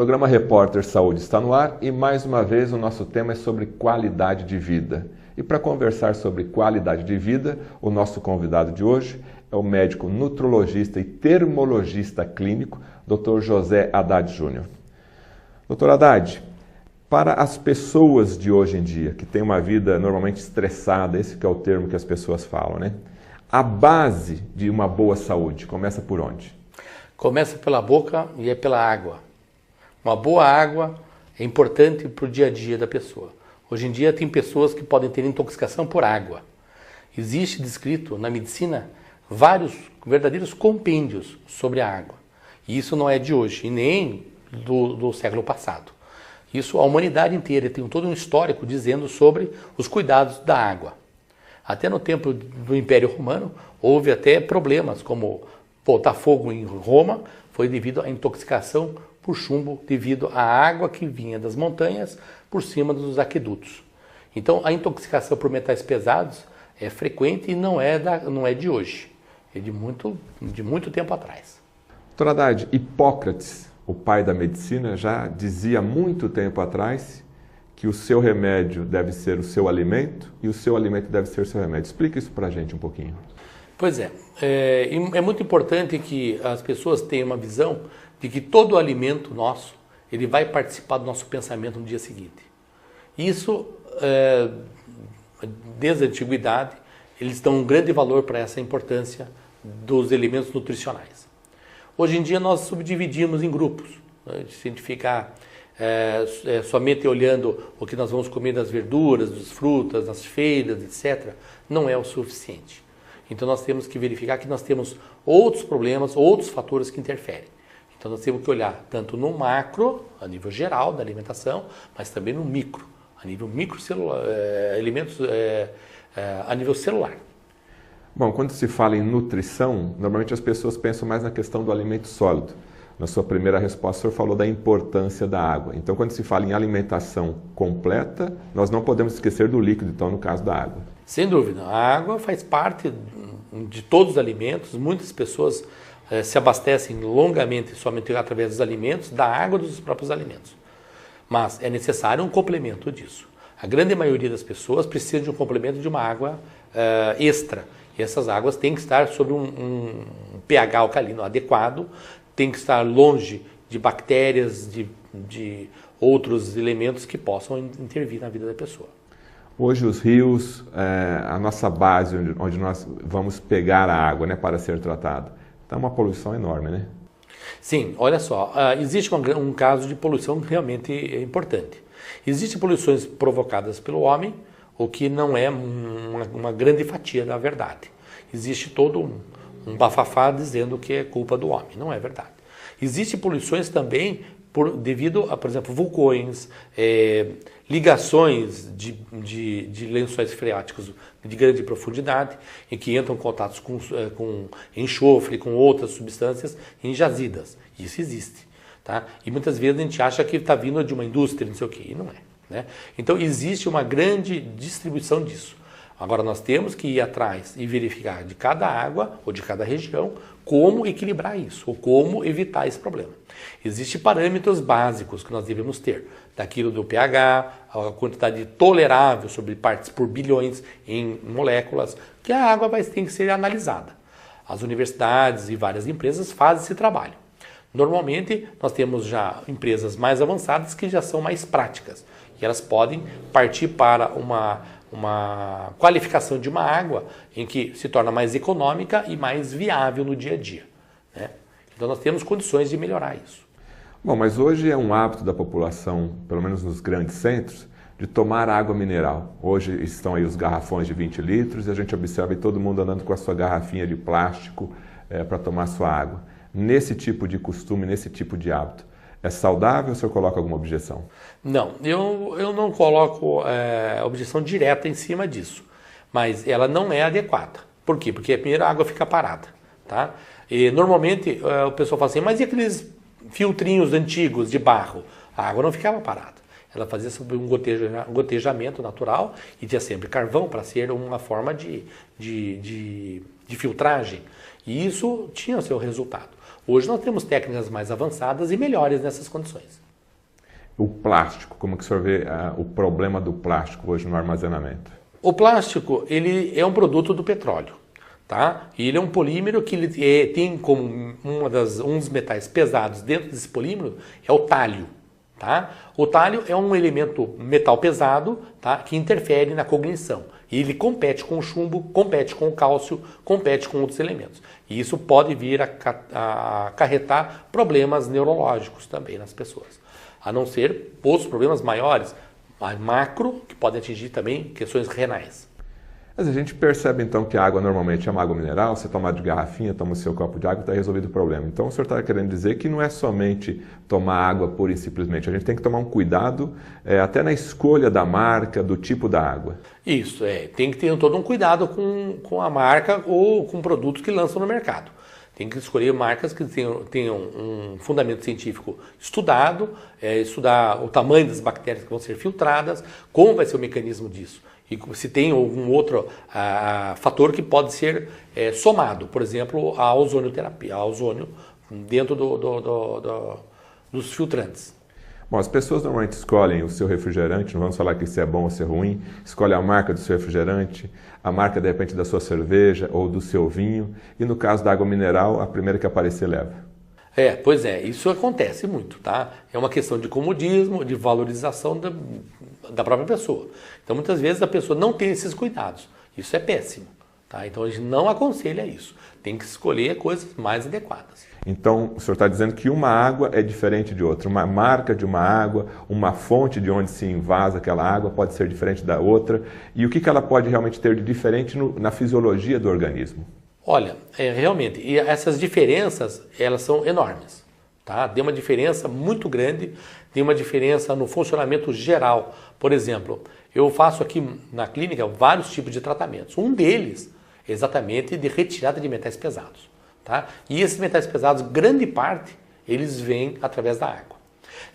Programa Repórter Saúde está no ar e mais uma vez o nosso tema é sobre qualidade de vida. E para conversar sobre qualidade de vida, o nosso convidado de hoje é o médico nutrologista e termologista clínico, Dr. José Haddad Júnior. Dr. Haddad, para as pessoas de hoje em dia, que têm uma vida normalmente estressada, esse que é o termo que as pessoas falam, né? A base de uma boa saúde começa por onde? Começa pela boca e é pela água. Uma boa água é importante para o dia a dia da pessoa. Hoje em dia tem pessoas que podem ter intoxicação por água. Existe descrito na medicina vários verdadeiros compêndios sobre a água. E isso não é de hoje e nem do século passado. Isso a humanidade inteira tem todo um histórico dizendo sobre os cuidados da água. Até no tempo do Império Romano houve até problemas como botar fogo em Roma foi devido à intoxicação por chumbo devido à água que vinha das montanhas por cima dos aquedutos. Então a intoxicação por metais pesados é frequente e não é de hoje, é de muito tempo atrás. Dr. Haddad, Hipócrates, o pai da medicina, já dizia há muito tempo atrás que o seu remédio deve ser o seu alimento e o seu alimento deve ser o seu remédio. Explica isso para a gente um pouquinho. Pois é muito importante que as pessoas tenham uma visão de que todo alimento nosso, ele vai participar do nosso pensamento no dia seguinte. Isso, desde a antiguidade, eles dão um grande valor para essa importância dos elementos nutricionais. Hoje em dia nós subdividimos em grupos, né? Se a gente ficar somente olhando o que nós vamos comer das verduras, das frutas, das feiras, etc., não é o suficiente. Então nós temos que verificar que nós temos outros problemas, outros fatores que interferem. Então nós temos que olhar tanto no macro, a nível geral da alimentação, mas também no micro, a nível microcelular, alimentos a nível celular. Bom, quando se fala em nutrição, normalmente as pessoas pensam mais na questão do alimento sólido. Na sua primeira resposta, o senhor falou da importância da água. Então, quando se fala em alimentação completa, nós não podemos esquecer do líquido, então, no caso da água. Sem dúvida. A água faz parte de todos os alimentos. Muitas pessoas se abastecem longamente somente através dos alimentos, da água dos próprios alimentos. Mas é necessário um complemento disso. A grande maioria das pessoas precisa de um complemento de uma água extra. E essas águas têm que estar sobre um pH alcalino adequado, tem que estar longe de bactérias, de outros elementos que possam intervir na vida da pessoa. Hoje os rios, a nossa base, onde nós vamos pegar a água, né, para ser tratada, está uma poluição enorme, né? Sim, olha só, existe um caso de poluição realmente importante. Existem poluições provocadas pelo homem, o que não é uma grande fatia da verdade. Existe todo um bafafá dizendo que é culpa do homem. Não é verdade. Existem poluições também devido a, por exemplo, vulcões, ligações de lençóis freáticos de grande profundidade, em que entram contatos com enxofre, com outras substâncias em jazidas. Isso existe. Tá? E muitas vezes a gente acha que está vindo de uma indústria, não sei o quê, e não é. Né? Então existe uma grande distribuição disso. Agora nós temos que ir atrás e verificar de cada água ou de cada região como equilibrar isso, ou como evitar esse problema. Existem parâmetros básicos que nós devemos ter, daquilo do pH, a quantidade tolerável sobre partes por bilhões em moléculas, que a água tem que ser analisada. As universidades e várias empresas fazem esse trabalho. Normalmente nós temos já empresas mais avançadas que já são mais práticas, e elas podem partir para uma qualificação de uma água em que se torna mais econômica e mais viável no dia a dia. Né? Então nós temos condições de melhorar isso. Bom, mas hoje é um hábito da população, pelo menos nos grandes centros, de tomar água mineral. Hoje estão aí os garrafões de 20 litros e a gente observa aí todo mundo andando com a sua garrafinha de plástico para tomar sua água. Nesse tipo de costume, nesse tipo de hábito, é saudável ou o senhor coloca alguma objeção? Não, eu não coloco objeção direta em cima disso, mas ela não é adequada. Por quê? Porque primeiro a água fica parada. Tá? E normalmente o pessoal fala assim, mas e aqueles filtrinhos antigos de barro? A água não ficava parada. Ela fazia sobre um gotejamento natural e tinha sempre carvão para ser uma forma de filtragem. E isso tinha o seu resultado. Hoje nós temos técnicas mais avançadas e melhores nessas condições. O plástico, como que o senhor vê o problema do plástico hoje no armazenamento? O plástico, ele é um produto do petróleo, tá? E ele é um polímero que ele tem como um dos metais pesados dentro desse polímero é o tálio, tá? O tálio é um elemento metal pesado, tá? Que interfere na cognição. E ele compete com o chumbo, compete com o cálcio, compete com outros elementos. E isso pode vir a acarretar problemas neurológicos também nas pessoas. A não ser outros problemas maiores, macro, que podem atingir também questões renais. Mas a gente percebe então que a água normalmente é uma água mineral, você toma de garrafinha, toma o seu copo de água e está resolvido o problema. Então o senhor está querendo dizer que não é somente tomar água pura e simplesmente, a gente tem que tomar um cuidado até na escolha da marca, do tipo da água. Isso, tem que ter todo um cuidado com a marca ou com produtos que lançam no mercado. Tem que escolher marcas que tenham um fundamento científico estudado, estudar o tamanho das bactérias que vão ser filtradas, como vai ser o mecanismo disso. E se tem algum outro fator que pode ser somado, por exemplo, a ozonioterapia, a ozônio dentro dos filtrantes. Bom, as pessoas normalmente escolhem o seu refrigerante, não vamos falar que se é bom ou se é ruim, escolhem a marca do seu refrigerante, a marca de repente da sua cerveja ou do seu vinho, e no caso da água mineral, a primeira que aparecer leva. Pois é, isso acontece muito, tá? É uma questão de comodismo, de valorização da própria pessoa. Então muitas vezes a pessoa não tem esses cuidados, isso é péssimo, tá? Então a gente não aconselha isso, tem que escolher coisas mais adequadas. Então, o senhor está dizendo que uma água é diferente de outra. Uma marca de uma água, uma fonte de onde se invasa aquela água pode ser diferente da outra. E o que ela pode realmente ter de diferente na fisiologia do organismo? Olha, realmente, e essas diferenças, elas são enormes. Tá? Tem uma diferença muito grande, tem uma diferença no funcionamento geral. Por exemplo, eu faço aqui na clínica vários tipos de tratamentos. Um deles é exatamente de retirada de metais pesados. Tá? E esses metais pesados, grande parte, eles vêm através da água.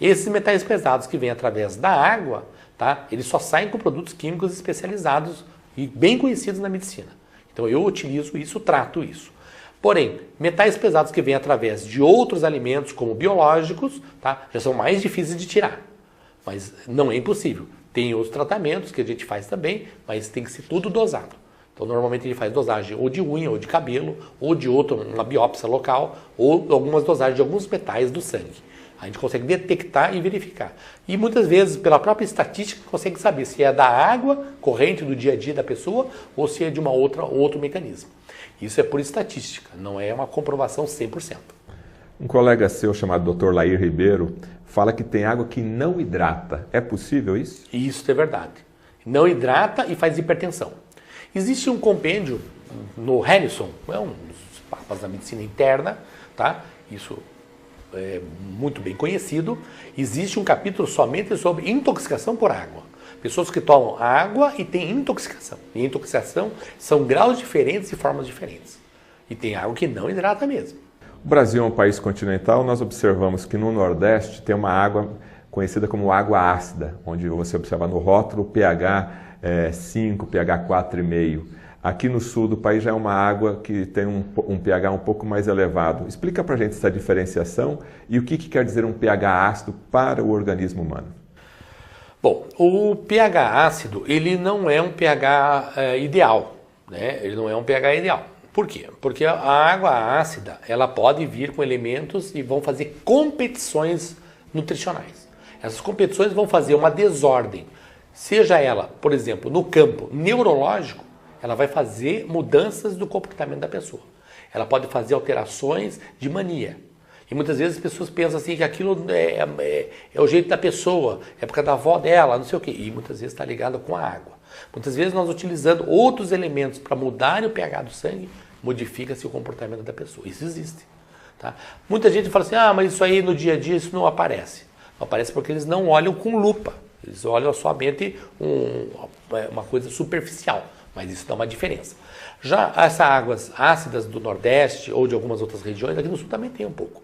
Esses metais pesados que vêm através da água, tá? Eles só saem com produtos químicos especializados e bem conhecidos na medicina. Então eu utilizo isso, trato isso. Porém, metais pesados que vêm através de outros alimentos, como biológicos, tá? Já são mais difíceis de tirar. Mas não é impossível. Tem outros tratamentos que a gente faz também, mas tem que ser tudo dosado. Então, normalmente a gente faz dosagem ou de unha, ou de cabelo, ou de uma biópsia local, ou algumas dosagens de alguns metais do sangue. A gente consegue detectar e verificar. E muitas vezes, pela própria estatística, consegue saber se é da água corrente do dia a dia da pessoa ou se é de outro mecanismo. Isso é por estatística, não é uma comprovação 100%. Um colega seu chamado Dr. Lair Ribeiro fala que tem água que não hidrata. É possível isso? Isso é verdade. Não hidrata e faz hipertensão. Existe um compêndio no Harrison, é um dos papas da medicina interna, tá? Isso é muito bem conhecido. Existe um capítulo somente sobre intoxicação por água. Pessoas que tomam água e têm intoxicação. E intoxicação são graus diferentes e formas diferentes. E tem água que não hidrata mesmo. O Brasil é um país continental, nós observamos que no Nordeste tem uma água conhecida como água ácida, onde você observa no rótulo pH 5, pH 4,5. Aqui no sul do país já é uma água que tem um pH um pouco mais elevado. Explica para a gente essa diferenciação e o que quer dizer um pH ácido para o organismo humano. Bom, o pH ácido, ele não é um pH ideal, né? Ele não é um pH ideal. Por quê? Porque a água ácida, ela pode vir com elementos e vão fazer competições nutricionais. Essas competições vão fazer uma desordem. Seja ela, por exemplo, no campo neurológico, ela vai fazer mudanças do comportamento da pessoa. Ela pode fazer alterações de mania. E muitas vezes as pessoas pensam assim que aquilo é o jeito da pessoa, é por causa da avó dela, não sei o quê. E muitas vezes está ligado com a água. Muitas vezes nós utilizando outros elementos para mudar o pH do sangue, modifica-se o comportamento da pessoa. Isso existe. Tá? Muita gente fala assim, mas isso aí no dia a dia isso não aparece. Não aparece porque eles não olham com lupa. Eles olham somente uma coisa superficial, mas isso dá uma diferença. Já essas águas ácidas do Nordeste ou de algumas outras regiões, aqui no Sul também tem um pouco.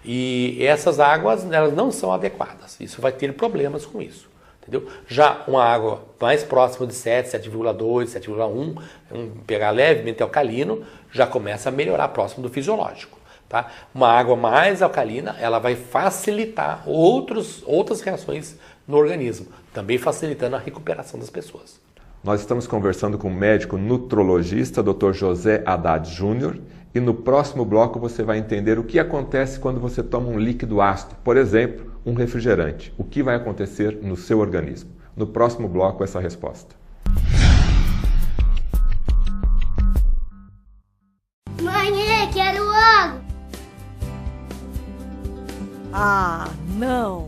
E essas águas, elas não são adequadas. Isso vai ter problemas com isso. Entendeu? Já uma água mais próxima de 7, 7,2, 7,1, um pH levemente alcalino, já começa a melhorar próximo do fisiológico. Tá? Uma água mais alcalina, ela vai facilitar outras reações no organismo, também facilitando a recuperação das pessoas. Nós estamos conversando com o médico nutrologista, Dr. José Haddad Júnior, e no próximo bloco você vai entender o que acontece quando você toma um líquido ácido, por exemplo, um refrigerante. O que vai acontecer no seu organismo? No próximo bloco, essa resposta. Mãe, quero água! Ah, não!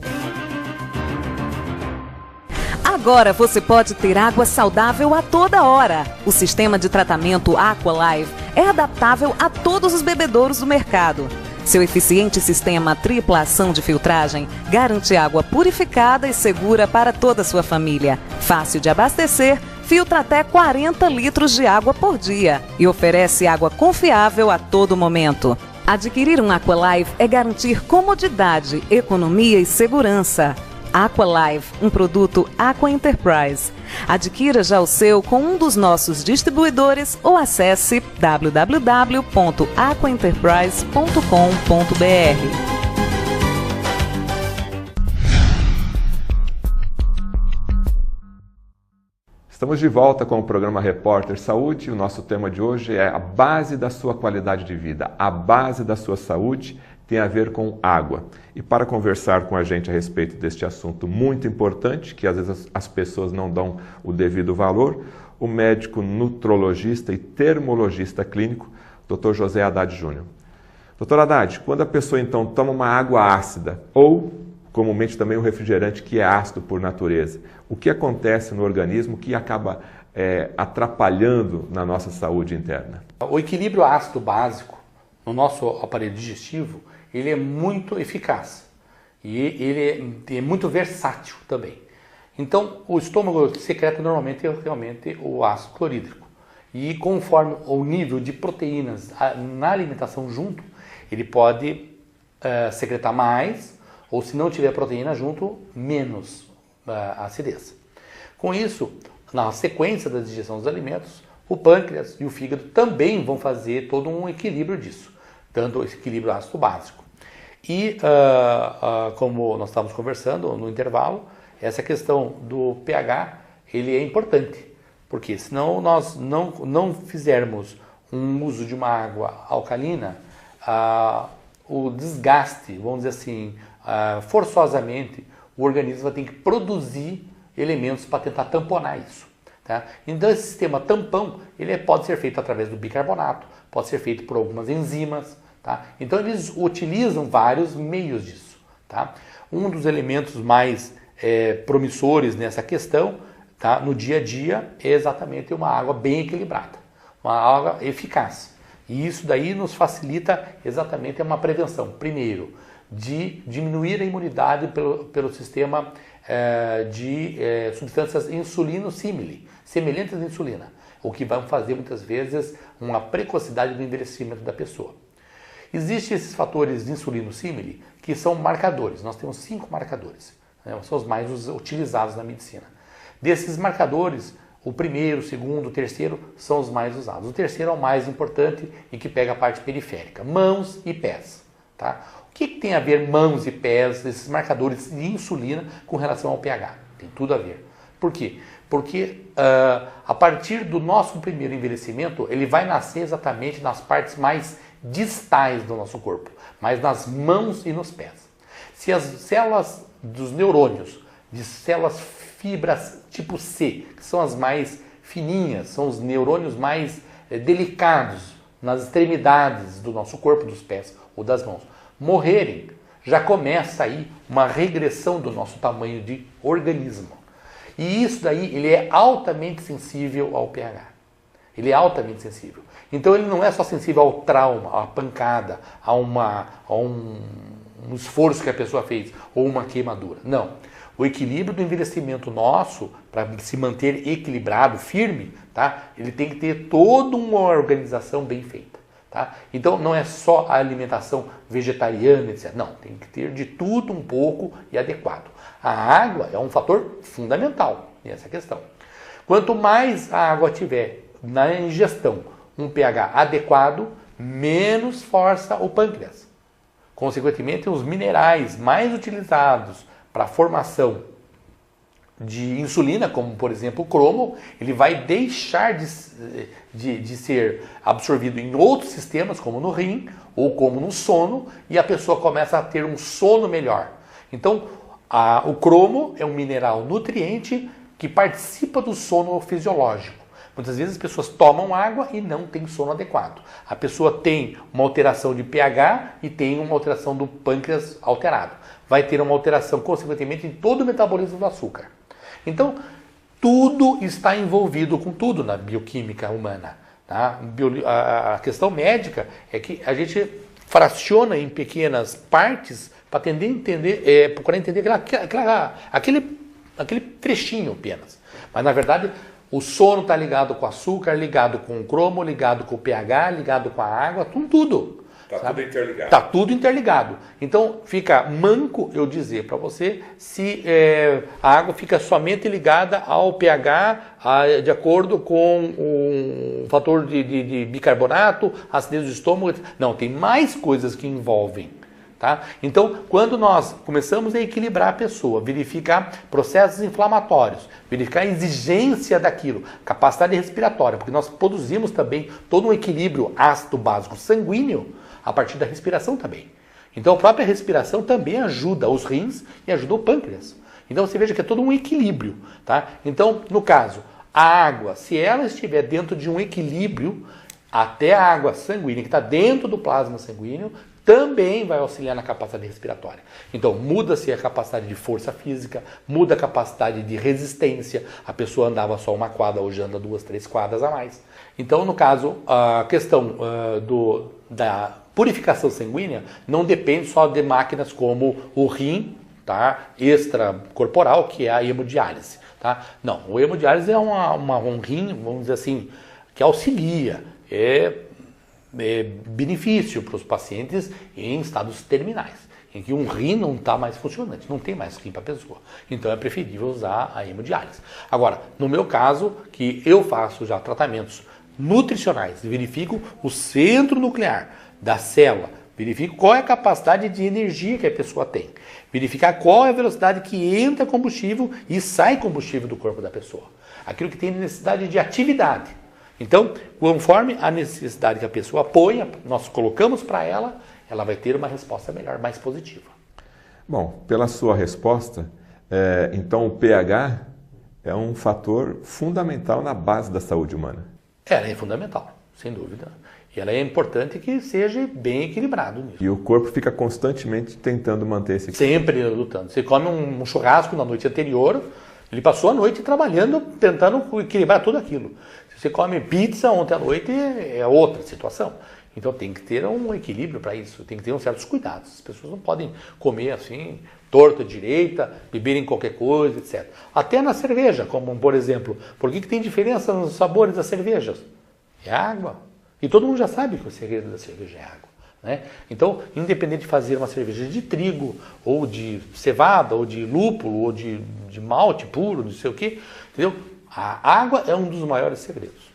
Agora você pode ter água saudável a toda hora. O sistema de tratamento Aqualive é adaptável a todos os bebedouros do mercado. Seu eficiente sistema tripla ação de filtragem garante água purificada e segura para toda a sua família. Fácil de abastecer, filtra até 40 litros de água por dia e oferece água confiável a todo momento. Adquirir um Aqualive é garantir comodidade, economia e segurança. Aqualive, um produto Aqua Enterprise. Adquira já o seu com um dos nossos distribuidores ou acesse www.aquaenterprise.com.br. Estamos de volta com o programa Repórter Saúde. O nosso tema de hoje é a base da sua qualidade de vida. A base da sua saúde tem a ver com água. E para conversar com a gente a respeito deste assunto muito importante, que às vezes as pessoas não dão o devido valor, o médico nutrologista e termologista clínico, Dr. José Haddad Júnior. Dr. Haddad, quando a pessoa então toma uma água ácida ou comumente também um refrigerante que é ácido por natureza, o que acontece no organismo que acaba atrapalhando na nossa saúde interna? O equilíbrio ácido básico no nosso aparelho digestivo, ele é muito eficaz e ele é muito versátil também. Então, o estômago secreta realmente o ácido clorídrico. E conforme o nível de proteínas na alimentação junto, ele pode secretar mais, ou se não tiver proteína junto, menos acidez. Com isso, na sequência da digestão dos alimentos, o pâncreas e o fígado também vão fazer todo um equilíbrio disso, dando esse equilíbrio ácido básico. E, como nós estávamos conversando no intervalo, essa questão do pH, ele é importante, porque senão nós não fizermos um uso de uma água alcalina, o desgaste, vamos dizer assim, forçosamente, o organismo vai ter que produzir elementos para tentar tamponar isso. Tá? Então esse sistema tampão, ele pode ser feito através do bicarbonato, pode ser feito por algumas enzimas. Tá? Então eles utilizam vários meios disso. Tá? Um dos elementos mais promissores nessa questão, tá, no dia a dia, é exatamente uma água bem equilibrada, uma água eficaz. E isso daí nos facilita exatamente uma prevenção, primeiro, de diminuir a imunidade pelo sistema de substâncias insulino-símile, semelhantes à insulina, o que vai fazer muitas vezes uma precocidade do envelhecimento da pessoa. Existem esses fatores de insulino-símile que são marcadores. Nós temos 5 marcadores, né? São os mais utilizados na medicina. Desses marcadores, o primeiro, o segundo, o terceiro são os mais usados. O terceiro é o mais importante e que pega a parte periférica, mãos e pés. Tá? O que tem a ver mãos e pés, esses marcadores de insulina com relação ao pH? Tem tudo a ver. Por quê? Porque a partir do nosso primeiro envelhecimento, ele vai nascer exatamente nas partes mais distais do nosso corpo, mas nas mãos e nos pés. Se as células dos neurônios, de células fibras tipo C, que são as mais fininhas, são os neurônios mais delicados nas extremidades do nosso corpo, dos pés ou das mãos, morrerem, já começa aí uma regressão do nosso tamanho de organismo. E isso daí, ele é altamente sensível ao pH. Ele é altamente sensível. Então ele não é só sensível ao trauma, à pancada, a um esforço que a pessoa fez ou uma queimadura. Não. O equilíbrio do envelhecimento nosso, para se manter equilibrado, firme, tá? Ele tem que ter toda uma organização bem feita. Tá? Então não é só a alimentação vegetariana, etc. Não, tem que ter de tudo um pouco e adequado. A água é um fator fundamental nessa questão. Quanto mais a água tiver na ingestão um pH adequado, menos força o pâncreas. Consequentemente, os minerais mais utilizados para a formação de insulina, como por exemplo o cromo, ele vai deixar de ser absorvido em outros sistemas, como no rim ou como no sono, e a pessoa começa a ter um sono melhor. Então, o cromo é um mineral nutriente que participa do sono fisiológico. Muitas vezes as pessoas tomam água e não têm sono adequado. A pessoa tem uma alteração de pH e tem uma alteração do pâncreas alterado. Vai ter uma alteração, consequentemente, em todo o metabolismo do açúcar. Então, tudo está envolvido com tudo na bioquímica humana. Tá? A questão médica é que a gente fraciona em pequenas partes para procurar entender aquele trechinho apenas. Mas, na verdade, o sono está ligado com o açúcar, ligado com o cromo, ligado com o pH, ligado com a água, com tudo. Está tudo interligado. Está tudo interligado. Então, fica manco eu dizer para você se a água fica somente ligada ao pH de acordo com o fator de bicarbonato, acidez do estômago. Não, tem mais coisas que envolvem. Tá? Então, quando nós começamos a equilibrar a pessoa, verificar processos inflamatórios, verificar a exigência daquilo, capacidade respiratória, porque nós produzimos também todo um equilíbrio ácido básico sanguíneo a partir da respiração também. Então, a própria respiração também ajuda os rins e ajuda o pâncreas. Então, você veja que é todo um equilíbrio. Tá? Então, no caso, a água, se ela estiver dentro de um equilíbrio, até a água sanguínea, que está dentro do plasma sanguíneo, também vai auxiliar na capacidade respiratória. Então, muda-se a capacidade de força física, muda a capacidade de resistência. A pessoa andava só uma quadra, hoje anda 2, 3 quadras a mais. Então, no caso, a questão da purificação sanguínea não depende só de máquinas como o rim, tá, extracorporal, que é a hemodiálise. Tá? Não, o hemodiálise é um rim, vamos dizer assim, que auxilia, é benefício para os pacientes em estados terminais, em que um rim não está mais funcionante, não tem mais rim para a pessoa. Então é preferível usar a hemodiálise. Agora, no meu caso, que eu faço já tratamentos nutricionais, verifico o centro nuclear da célula, verifico qual é a capacidade de energia que a pessoa tem, verificar qual é a velocidade que entra combustível e sai combustível do corpo da pessoa, aquilo que tem necessidade de atividade. Então, conforme a necessidade que a pessoa põe, nós colocamos para ela, ela vai ter uma resposta melhor, mais positiva. Bom, pela sua resposta, então o pH é um fator fundamental na base da saúde humana. Ela é fundamental, sem dúvida. E ela é importante que seja bem equilibrado nisso. E o corpo fica constantemente tentando manter esse equilíbrio. Sempre lutando. Você come um churrasco na noite anterior, ele passou a noite trabalhando, tentando equilibrar tudo aquilo. Se você come pizza ontem à noite, é outra situação. Então tem que ter um equilíbrio para isso, tem que ter certos cuidados. As pessoas não podem comer assim, torta direita, beberem qualquer coisa, etc. Até na cerveja, como por exemplo, por que tem diferença nos sabores das cervejas? É água. E todo mundo já sabe que o segredo da cerveja é água. Né? Então, independente de fazer uma cerveja de trigo, ou de cevada, ou de lúpulo, ou de malte puro, não sei o quê, entendeu? A água é um dos maiores segredos.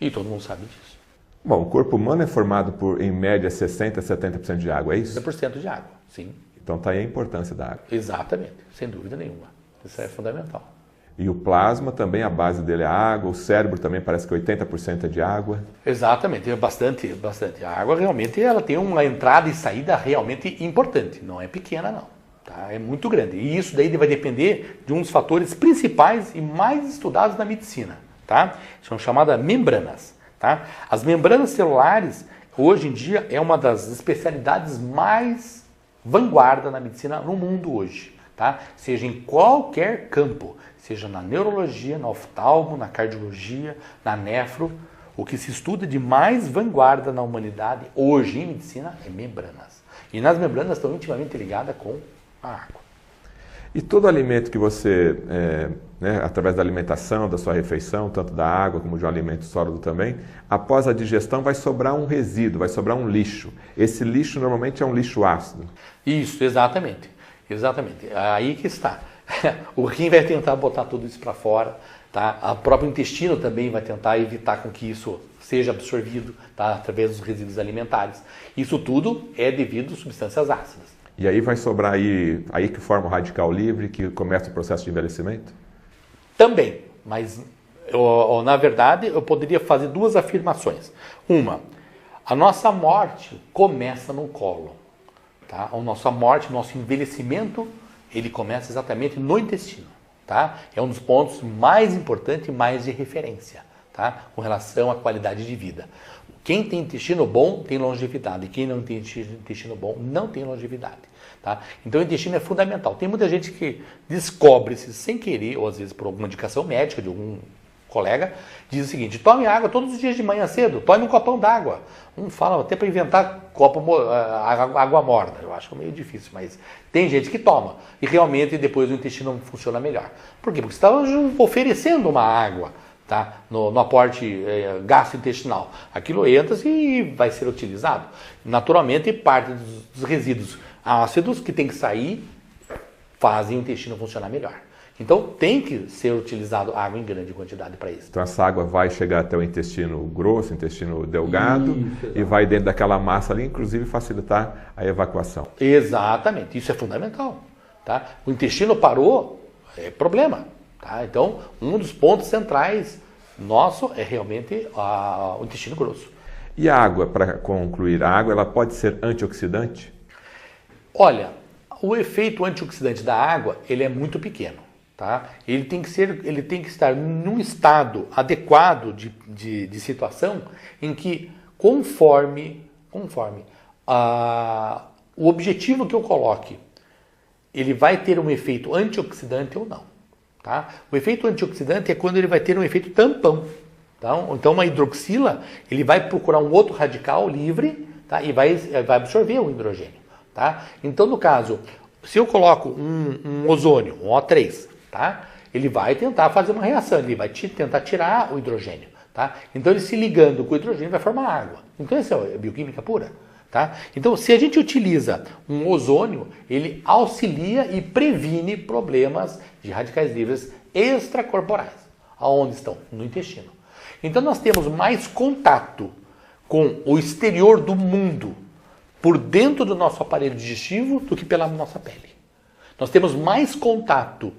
E todo mundo sabe disso. Bom, o corpo humano é formado por, em média, 60% a 70% de água, é isso? 60% de água, sim. Então está aí a importância da água. Exatamente, sem dúvida nenhuma. Isso é fundamental. E o plasma também, a base dele é água, o cérebro também parece que 80% é de água. Exatamente, é bastante. A água realmente ela tem uma entrada e saída realmente importante, não é pequena não, tá? É muito grande. E isso daí vai depender de um dos fatores principais e mais estudados na medicina, tá? São chamadas membranas, tá? As membranas celulares, hoje em dia, é uma das especialidades mais vanguarda na medicina no mundo hoje, tá? Seja em qualquer campo, seja na neurologia, na oftalmo, na cardiologia, na nefro, o que se estuda de mais vanguarda na humanidade hoje em medicina é membranas. E nas membranas estão intimamente ligadas com a água. E todo alimento que você, através da alimentação, da sua refeição, tanto da água como de um alimento sólido também, após a digestão vai sobrar um resíduo, vai sobrar um lixo. Esse lixo normalmente é um lixo ácido. Isso, exatamente. Exatamente. Aí que está. O rim vai tentar botar tudo isso para fora, tá? O próprio intestino também vai tentar evitar com que isso seja absorvido, tá, através dos resíduos alimentares. Isso tudo é devido a substâncias ácidas. E aí vai sobrar aí que forma o radical livre, que começa o processo de envelhecimento? Também, mas na verdade eu poderia fazer duas afirmações. Uma, a nossa morte começa no cólon. Tá? A nossa morte, o nosso envelhecimento, ele começa exatamente no intestino. Tá? É um dos pontos mais importantes e mais de referência, tá? Com relação à qualidade de vida. Quem tem intestino bom tem longevidade, e quem não tem intestino bom não tem longevidade. Tá? Então o intestino é fundamental. Tem muita gente que descobre-se sem querer, ou às vezes por alguma indicação médica de algum colega, diz o seguinte: tome água todos os dias de manhã cedo, tome um copão d'água. Fala até para inventar água morna, eu acho meio difícil, mas tem gente que toma e realmente depois o intestino funciona melhor. Por quê? Porque você está oferecendo uma água, tá? no aporte gastrointestinal. Aquilo entra e vai ser utilizado. Naturalmente, parte dos resíduos ácidos que tem que sair fazem o intestino funcionar melhor. Então tem que ser utilizado água em grande quantidade para isso. Então essa água vai chegar até o intestino grosso, intestino delgado, e vai dentro daquela massa ali, inclusive facilitar a evacuação. Exatamente, isso é fundamental. Tá? O intestino parou, é problema. Tá? Então um dos pontos centrais nosso é realmente o intestino grosso. E a água, para concluir, a água ela pode ser antioxidante? Olha, o efeito antioxidante da água ele é muito pequeno. Tá? Ele tem que estar num estado adequado de situação em que, conforme o objetivo que eu coloque, ele vai ter um efeito antioxidante ou não. Tá? O efeito antioxidante é quando ele vai ter um efeito tampão. Tá? Então, uma hidroxila, ele vai procurar um outro radical livre, tá? E vai absorver o hidrogênio. Tá? Então, no caso, se eu coloco um ozônio, um O3, tá? Ele vai tentar fazer uma reação, ele vai tentar tirar o hidrogênio. Tá? Então, ele se ligando com o hidrogênio vai formar água. Então, essa é a bioquímica pura. Tá? Então, se a gente utiliza um ozônio, ele auxilia e previne problemas de radicais livres extracorporais. Aonde estão? No intestino. Então, nós temos mais contato com o exterior do mundo por dentro do nosso aparelho digestivo do que pela nossa pele. Nós temos mais contato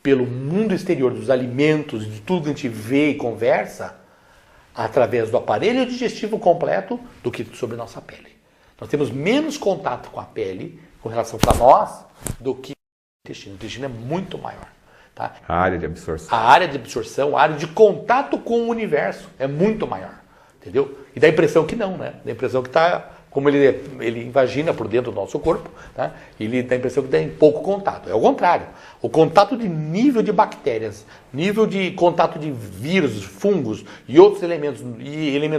pelo mundo exterior dos alimentos, de tudo que a gente vê e conversa, através do aparelho digestivo completo, do que sobre nossa pele. Nós temos menos contato com a pele, com relação a nós, do que o intestino. O intestino é muito maior. Tá? A área de absorção. A área de absorção, a área de contato com o universo é muito maior. Entendeu? E dá a impressão que não, né? Dá a impressão que está... Como ele invagina por dentro do nosso corpo, tá? Ele dá a impressão que tem pouco contato. É o contrário. O contato de nível de bactérias, nível de contato de vírus, fungos e outros elementos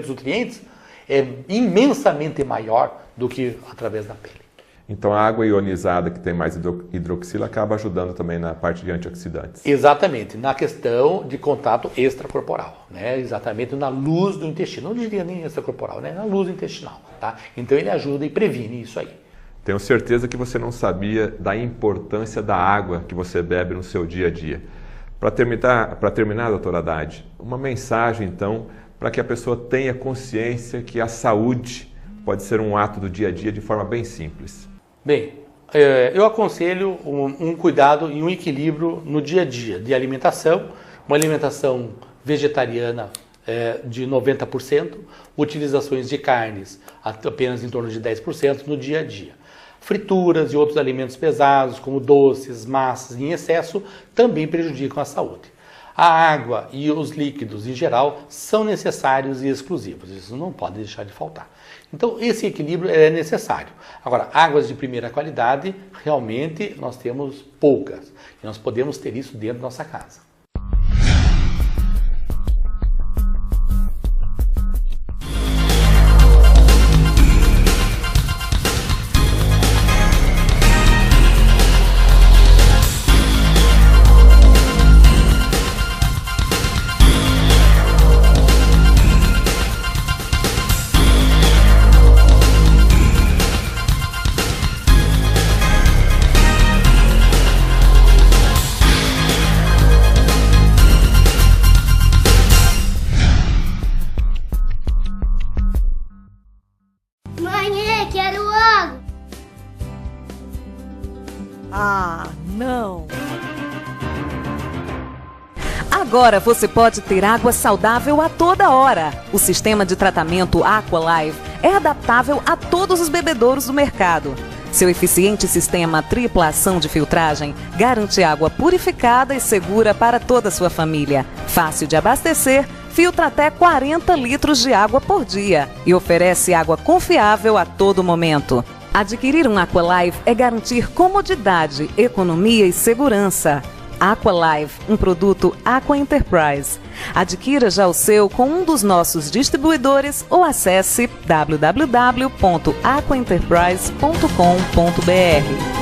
nutrientes é imensamente maior do que através da pele. Então a água ionizada que tem mais hidroxila acaba ajudando também na parte de antioxidantes. Exatamente, na questão de contato extracorporal, né? Exatamente na luz do intestino. Não diria nem extracorporal, né? Na luz intestinal. Tá? Então ele ajuda e previne isso aí. Tenho certeza que você não sabia da importância da água que você bebe no seu dia a dia. Para terminar, doutora Haddad, uma mensagem então para que a pessoa tenha consciência que a saúde pode ser um ato do dia a dia de forma bem simples. Bem, eu aconselho um cuidado e um equilíbrio no dia a dia de alimentação, uma alimentação vegetariana de 90%, utilizações de carnes apenas em torno de 10% no dia a dia. Frituras e outros alimentos pesados, como doces, massas em excesso, também prejudicam a saúde. A água e os líquidos em geral são necessários e exclusivos, isso não pode deixar de faltar. Então esse equilíbrio é necessário. Agora, águas de primeira qualidade, realmente nós temos poucas, e nós podemos ter isso dentro da nossa casa. quero água. Ah, não! Agora você pode ter água saudável a toda hora. O sistema de tratamento Aqualive é adaptável a todos os bebedouros do mercado. Seu eficiente sistema tripla ação de filtragem garante água purificada e segura para toda a sua família. Fácil de abastecer, filtra até 40 litros de água por dia e oferece água confiável a todo momento. Adquirir um Aqualive é garantir comodidade, economia e segurança. Aqualive, um produto Aqua Enterprise. Adquira já o seu com um dos nossos distribuidores ou acesse www.aquaenterprise.com.br.